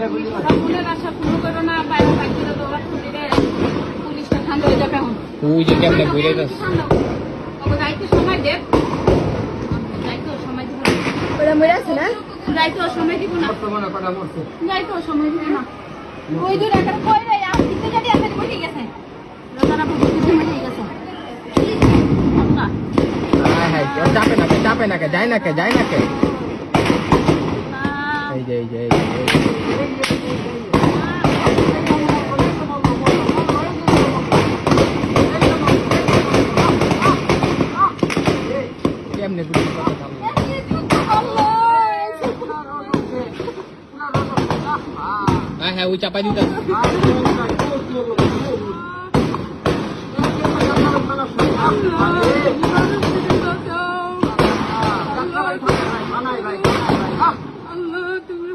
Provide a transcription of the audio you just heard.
মনের আশা পূর্ণ করো না, বাইরে বাকিরা দৌড়া দিলে পুলিশটা ঠান্ডা হয়ে যাবে। এখন ওই যে কেমনে ঘুরে যাচ্ছে যাইতে সময় দেব, যাইতে সময় দিব না। ওরা মরে আছে না? যাইতে সময় দিব না, যাইতে সময় দিব না। ওই দূর একটা কই রে আর দিতে যদি আছে বসে গেছে রোজানা বুঝতে মরে গেছে। আল্লাহ হ্যাঁ হ্যাঁ চাপে না কে যায় না কে এই যে কেমনে ঘুরে হ্যাঁ ওই চাপা দিতে আল্লাহ তুমি